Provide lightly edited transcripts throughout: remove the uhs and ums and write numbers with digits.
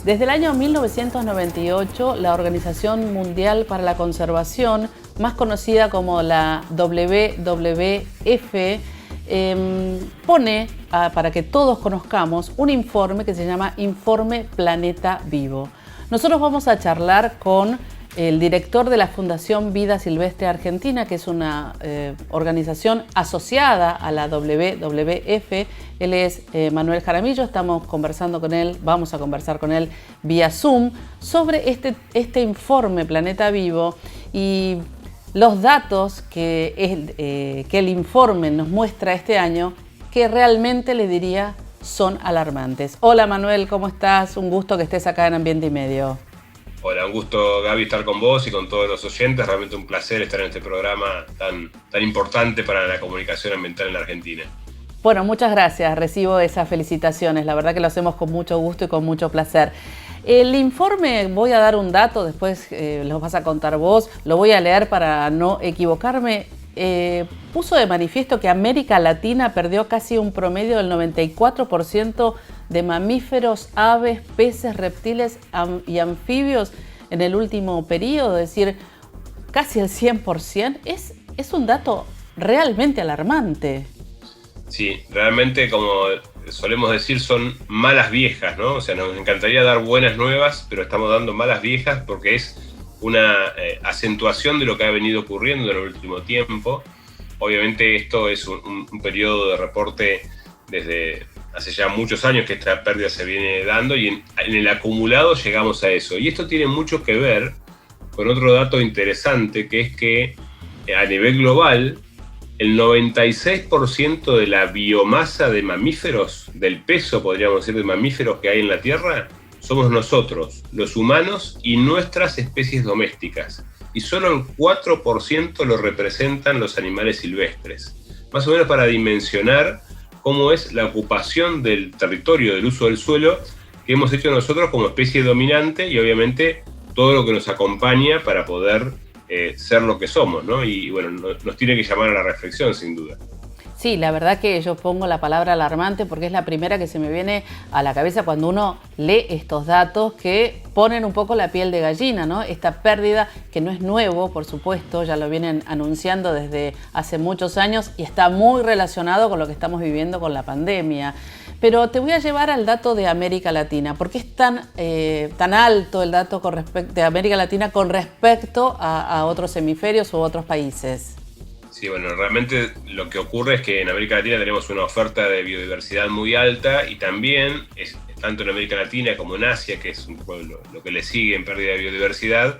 Desde el año 1998, la Organización Mundial para la Conservación, más conocida como la WWF, pone, para que todos conozcamos, un informe que se llama Informe Planeta Vivo. Nosotros vamos a charlar con el director de la Fundación Vida Silvestre Argentina, que es una organización asociada a la WWF. Él es Manuel Jaramillo. Estamos conversando con él, vamos a conversar con él vía Zoom sobre este informe Planeta Vivo y los datos que el informe nos muestra este año, que realmente le diría son alarmantes. Hola Manuel, ¿cómo estás? Un gusto que estés acá en Ambiente y Medio. Hola, un gusto, Gaby, estar con vos y con todos los oyentes. Realmente un placer estar en este programa tan importante para la comunicación ambiental en la Argentina. Bueno, muchas gracias. Recibo esas felicitaciones. La verdad que lo hacemos con mucho gusto y con mucho placer. El informe, voy a dar un dato, después los vas a contar vos, lo voy a leer para no equivocarme. Puso de manifiesto que América Latina perdió casi un promedio del 94% de mamíferos, aves, peces, reptiles y anfibios en el último periodo, es decir, casi el 100%. Es un dato realmente alarmante. Sí, realmente, como solemos decir, son malas viejas, ¿no? O sea, nos encantaría dar buenas nuevas, pero estamos dando malas viejas porque es una acentuación de lo que ha venido ocurriendo en el último tiempo. Obviamente esto es un periodo de reporte desde hace ya muchos años que esta pérdida se viene dando y en el acumulado llegamos a eso. Y esto tiene mucho que ver con otro dato interesante, que es que a nivel global el 96% de la biomasa de mamíferos, del peso, podríamos decir, de mamíferos que hay en la Tierra, somos nosotros, los humanos y nuestras especies domésticas. Y solo el 4% lo representan los animales silvestres. Más o menos para dimensionar cómo es la ocupación del territorio, del uso del suelo, que hemos hecho nosotros como especie dominante y obviamente todo lo que nos acompaña para poder ser lo que somos, ¿no? Y bueno, nos tiene que llamar a la reflexión, sin duda. Sí, la verdad que yo pongo la palabra alarmante porque es la primera que se me viene a la cabeza cuando uno lee estos datos que ponen un poco la piel de gallina, ¿no? Esta pérdida que no es nuevo, por supuesto, ya lo vienen anunciando desde hace muchos años y está muy relacionado con lo que estamos viviendo con la pandemia. Pero te voy a llevar al dato de América Latina. ¿Por qué es tan alto el dato de América Latina con respecto a otros hemisferios u otros países? Sí, bueno, realmente lo que ocurre es que en América Latina tenemos una oferta de biodiversidad muy alta y también, tanto en América Latina como en Asia, que es un poco lo que le sigue en pérdida de biodiversidad,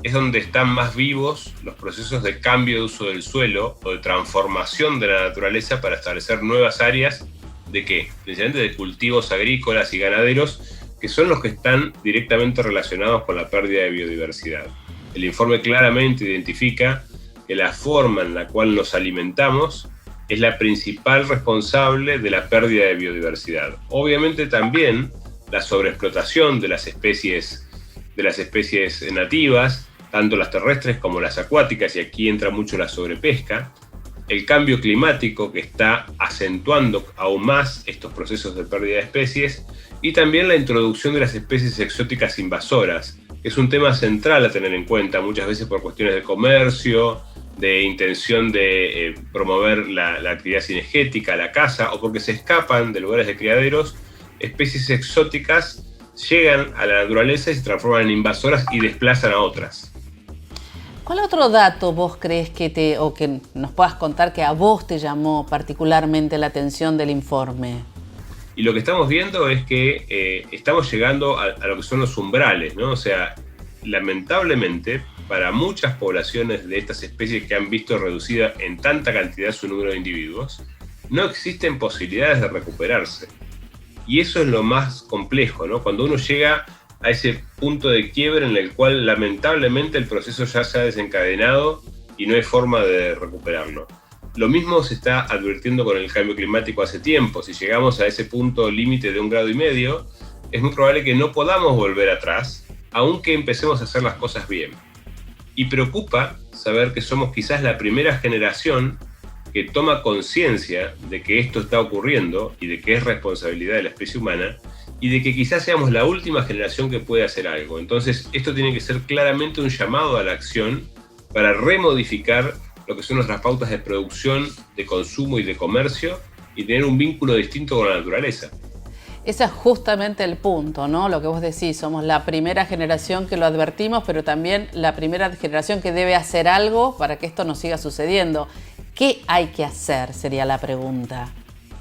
es donde están más vivos los procesos de cambio de uso del suelo o de transformación de la naturaleza para establecer nuevas áreas ¿de qué? Principalmente de cultivos agrícolas y ganaderos, que son los que están directamente relacionados con la pérdida de biodiversidad. El informe claramente identifica que la forma en la cual nos alimentamos es la principal responsable de la pérdida de biodiversidad. Obviamente también la sobreexplotación de las especies nativas, tanto las terrestres como las acuáticas, y aquí entra mucho la sobrepesca, el cambio climático que está acentuando aún más estos procesos de pérdida de especies, y también la introducción de las especies exóticas invasoras, que es un tema central a tener en cuenta, muchas veces por cuestiones de comercio, de intención de promover la actividad cinegética, la caza, o porque se escapan de lugares de criaderos. Especies exóticas llegan a la naturaleza y se transforman en invasoras y desplazan a otras. ¿Cuál otro dato vos crees que nos puedas contar que a vos te llamó particularmente la atención del informe? Y lo que estamos viendo es que estamos llegando a lo que son los umbrales, ¿no? O sea, lamentablemente, para muchas poblaciones de estas especies que han visto reducida en tanta cantidad su número de individuos, no existen posibilidades de recuperarse. Y eso es lo más complejo, ¿no? Cuando uno llega a ese punto de quiebre en el cual lamentablemente el proceso ya se ha desencadenado y no hay forma de recuperarlo. Lo mismo se está advirtiendo con el cambio climático hace tiempo. Si llegamos a ese punto límite de 1,5 grados, es muy probable que no podamos volver atrás, aunque empecemos a hacer las cosas bien. Y preocupa saber que somos quizás la primera generación que toma conciencia de que esto está ocurriendo y de que es responsabilidad de la especie humana, y de que quizás seamos la última generación que puede hacer algo. Entonces, esto tiene que ser claramente un llamado a la acción para remodificar lo que son nuestras pautas de producción, de consumo y de comercio, y tener un vínculo distinto con la naturaleza. Ese es justamente el punto, ¿no? Lo que vos decís, somos la primera generación que lo advertimos, pero también la primera generación que debe hacer algo para que esto no siga sucediendo. ¿Qué hay que hacer? Sería la pregunta.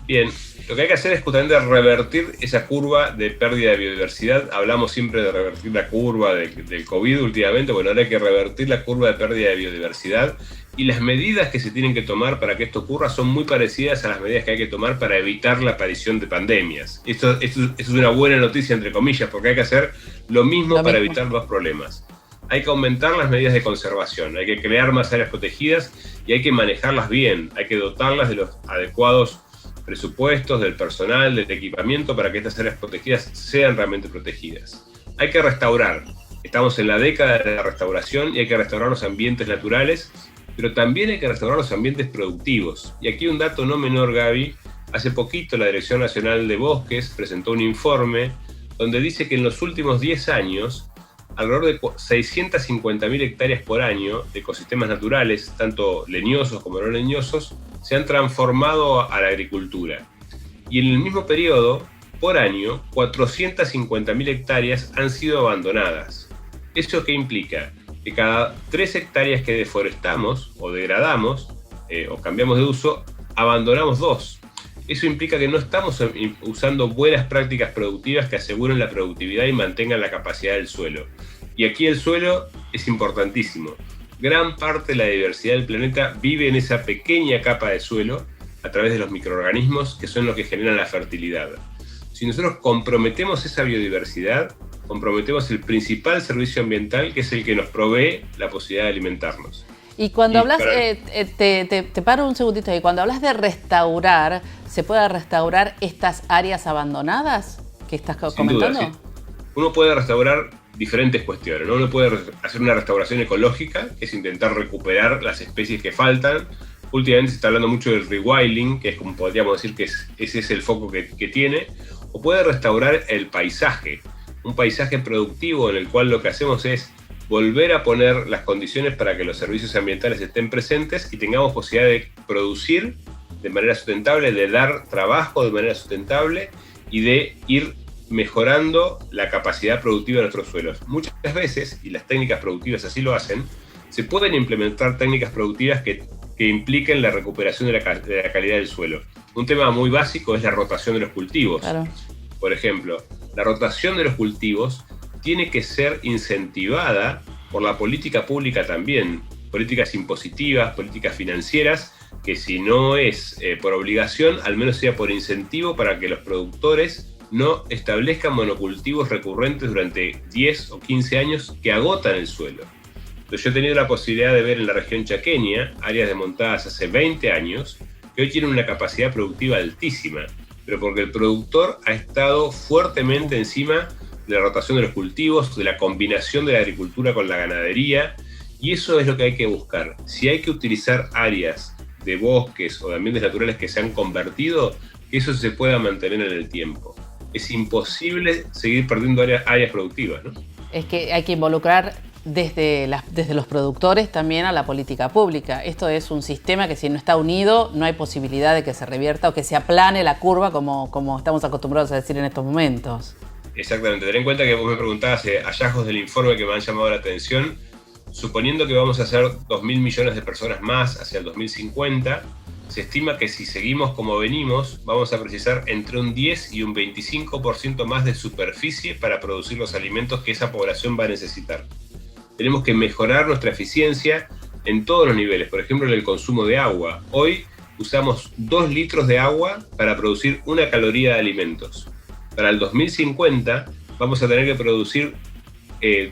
Bien, lo que hay que hacer es justamente revertir esa curva de pérdida de biodiversidad. Hablamos siempre de revertir la curva del COVID últimamente. Bueno, ahora hay que revertir la curva de pérdida de biodiversidad, y las medidas que se tienen que tomar para que esto ocurra son muy parecidas a las medidas que hay que tomar para evitar la aparición de pandemias. Esto es una buena noticia, entre comillas, porque hay que hacer lo mismo para evitar los problemas. Hay que aumentar las medidas de conservación, hay que crear más áreas protegidas y hay que manejarlas bien, hay que dotarlas de los adecuados presupuestos, del personal, del equipamiento para que estas áreas protegidas sean realmente protegidas. Hay que restaurar. Estamos en la década de la restauración y hay que restaurar los ambientes naturales, pero también hay que restaurar los ambientes productivos. Y aquí un dato no menor, Gaby. Hace poquito la Dirección Nacional de Bosques presentó un informe donde dice que en los últimos 10 años, alrededor de 650.000 hectáreas por año de ecosistemas naturales, tanto leñosos como no leñosos, se han transformado a la agricultura. Y en el mismo periodo, por año, 450.000 hectáreas han sido abandonadas. ¿Eso qué implica? Que cada 3 hectáreas que deforestamos o degradamos o cambiamos de uso, abandonamos 2. Eso implica que no estamos usando buenas prácticas productivas que aseguren la productividad y mantengan la capacidad del suelo. Y aquí el suelo es importantísimo. Gran parte de la diversidad del planeta vive en esa pequeña capa de suelo a través de los microorganismos que son los que generan la fertilidad. Si nosotros comprometemos esa biodiversidad, comprometemos el principal servicio ambiental, que es el que nos provee la posibilidad de alimentarnos. Y cuando hablas, te paro un segundito ahí, cuando hablas de restaurar, ¿se puede restaurar estas áreas abandonadas que estás comentando? Sin duda, sí. Uno puede restaurar diferentes cuestiones, ¿no? Uno puede hacer una restauración ecológica, que es intentar recuperar las especies que faltan. Últimamente se está hablando mucho del rewilding, que es como podríamos decir que ese es el foco que tiene. O puede restaurar el paisaje, un paisaje productivo en el cual lo que hacemos es volver a poner las condiciones para que los servicios ambientales estén presentes y tengamos posibilidad de producir de manera sustentable, de dar trabajo de manera sustentable y de ir mejorando la capacidad productiva de nuestros suelos. Muchas veces, y las técnicas productivas así lo hacen, se pueden implementar técnicas productivas que impliquen la recuperación de la calidad del suelo. Un tema muy básico es la rotación de los cultivos. Claro. Por ejemplo, la rotación de los cultivos tiene que ser incentivada por la política pública también, políticas impositivas, políticas financieras, que si no es por obligación, al menos sea por incentivo para que los productores no establezcan monocultivos recurrentes durante 10 o 15 años que agotan el suelo. Entonces, yo he tenido la posibilidad de ver en la región chaqueña áreas desmontadas hace 20 años que hoy tienen una capacidad productiva altísima, pero porque el productor ha estado fuertemente encima de la rotación de los cultivos, de la combinación de la agricultura con la ganadería, y eso es lo que hay que buscar. Si hay que utilizar áreas de bosques o de ambientes naturales que se han convertido, que eso se pueda mantener en el tiempo. Es imposible seguir perdiendo áreas productivas, ¿no? Es que hay que involucrar desde los productores también a la política pública. Esto es un sistema que si no está unido no hay posibilidad de que se revierta o que se aplane la curva como estamos acostumbrados a decir en estos momentos. Exactamente. Ten en cuenta que vos me preguntabas hallazgos del informe que me han llamado la atención. Suponiendo que vamos a ser 2.000 millones de personas más hacia el 2050, se estima que si seguimos como venimos, vamos a precisar entre un 10 y un 25% más de superficie para producir los alimentos que esa población va a necesitar. Tenemos que mejorar nuestra eficiencia en todos los niveles, por ejemplo en el consumo de agua. Hoy usamos 2 litros de agua para producir 1 caloría de alimentos. Para el 2050 vamos a tener que producir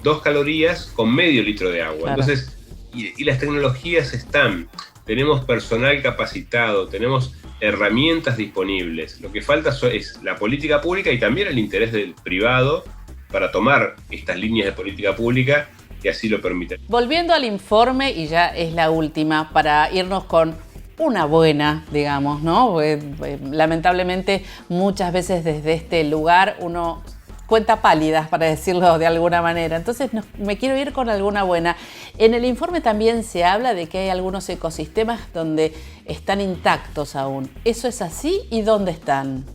2 calorías con medio litro de agua. Claro. Entonces, y las tecnologías están, tenemos personal capacitado, tenemos herramientas disponibles. Lo que falta es la política pública y también el interés del privado para tomar estas líneas de política pública que así lo permiten. Volviendo al informe, y ya es la última, para irnos con una buena, digamos, ¿no? Lamentablemente muchas veces desde este lugar uno cuenta pálidas, para decirlo de alguna manera. Entonces me quiero ir con alguna buena. En el informe también se habla de que hay algunos ecosistemas donde están intactos aún. ¿Eso es así y dónde están?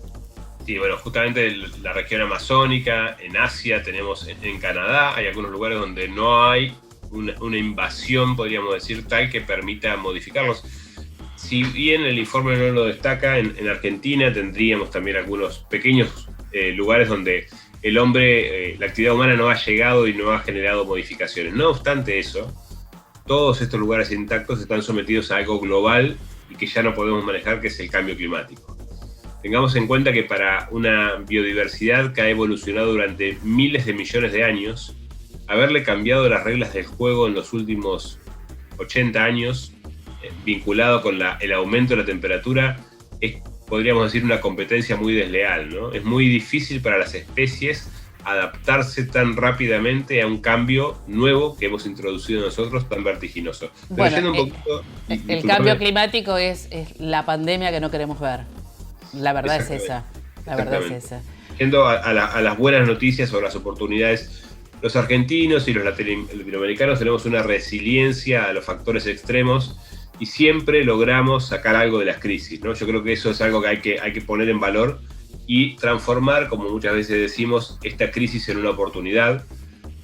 Sí, bueno, justamente la región amazónica, en Asia, tenemos en Canadá, hay algunos lugares donde no hay una invasión, podríamos decir, tal que permita modificarlos. Si bien el informe no lo destaca, en Argentina tendríamos también algunos pequeños lugares donde el hombre, la actividad humana no ha llegado y no ha generado modificaciones. No obstante eso, todos estos lugares intactos están sometidos a algo global y que ya no podemos manejar, que es el cambio climático. Tengamos en cuenta que para una biodiversidad que ha evolucionado durante miles de millones de años, haberle cambiado las reglas del juego en los últimos 80 años, vinculado con el aumento de la temperatura, es, podríamos decir, una competencia muy desleal, ¿no? Es muy difícil para las especies adaptarse tan rápidamente a un cambio nuevo que hemos introducido nosotros, tan vertiginoso. Bueno, el cambio climático es la pandemia que no queremos ver. La verdad es esa. La verdad es esa. Yendo a las buenas noticias o las oportunidades, los argentinos y los latinoamericanos tenemos una resiliencia a los factores extremos y siempre logramos sacar algo de las crisis, ¿no? Yo creo que eso es algo que hay que poner en valor y transformar, como muchas veces decimos, esta crisis en una oportunidad.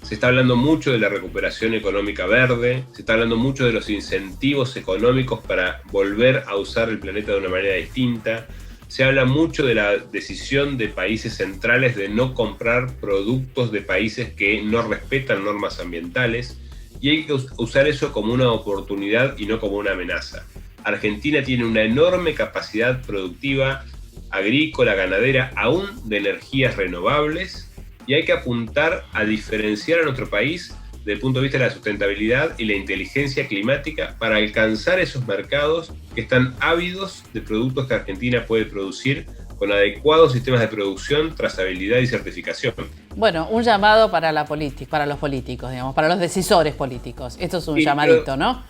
Se está hablando mucho de la recuperación económica verde, se está hablando mucho de los incentivos económicos para volver a usar el planeta de una manera distinta. Se habla mucho de la decisión de países centrales de no comprar productos de países que no respetan normas ambientales. Y hay que usar eso como una oportunidad y no como una amenaza. Argentina tiene una enorme capacidad productiva, agrícola, ganadera, aún de energías renovables, y hay que apuntar a diferenciar a nuestro país desde el punto de vista de la sustentabilidad y la inteligencia climática para alcanzar esos mercados que están ávidos de productos que Argentina puede producir con adecuados sistemas de producción, trazabilidad y certificación. Bueno, un llamado para los políticos, digamos, para los decisores políticos. Esto es un llamadito, ¿no?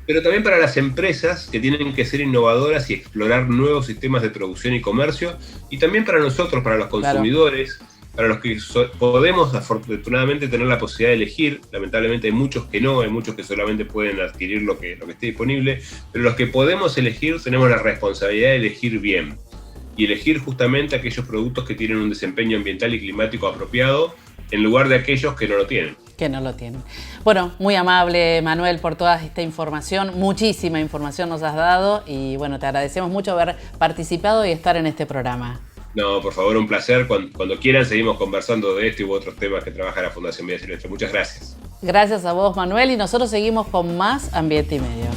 Pero también para las empresas que tienen que ser innovadoras y explorar nuevos sistemas de producción y comercio, y también para nosotros, para los consumidores, claro, para los que podemos afortunadamente tener la posibilidad de elegir. Lamentablemente hay muchos que no, hay muchos que solamente pueden adquirir lo que esté disponible, pero los que podemos elegir tenemos la responsabilidad de elegir bien. Y elegir justamente aquellos productos que tienen un desempeño ambiental y climático apropiado en lugar de aquellos que no lo tienen. Que no lo tienen. Bueno, muy amable, Manuel, por toda esta información. Muchísima información nos has dado y bueno, te agradecemos mucho haber participado y estar en este programa. No, por favor, un placer. Cuando quieran seguimos conversando de esto y otros temas que trabaja la Fundación Vida Silvestre. Muchas gracias. Gracias a vos, Manuel, y nosotros seguimos con más Ambiente y Medio.